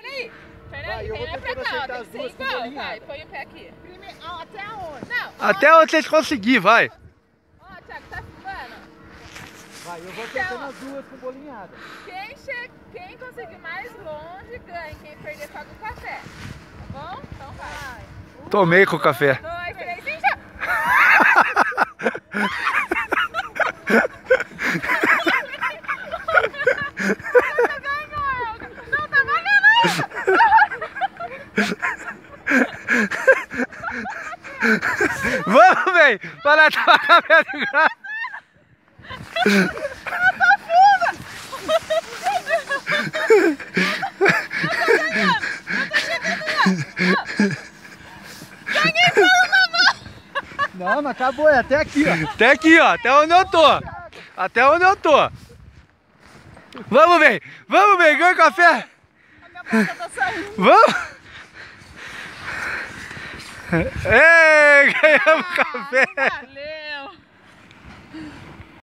Peraí. Vai, eu vou Vem tentando pra cá, acertar ó, as tem que duas ser com igual. bolinhada. Vai, põe o pé aqui. Primeiro, até aonde? Não. Até onde vocês conseguir, vai. Ó, Thiago, tá filmando? Vai, eu vou acertando as duas com bolinhada. Quem conseguir mais longe ganha. Quem perder paga o café. Tá bom? Então vai. Tomei com o café. 2, 3 e já. Não tá valendo. Vamos, véi. Para tomar café de graça. Não, não acabou, é até aqui, ó. Até aqui, ó. Até onde eu tô. Até onde eu tô. Vamos, véi. Vamos, véi. Ganha o café. A minha boca tá saindo. Vamos. Ei, ganhamos café. Valeu.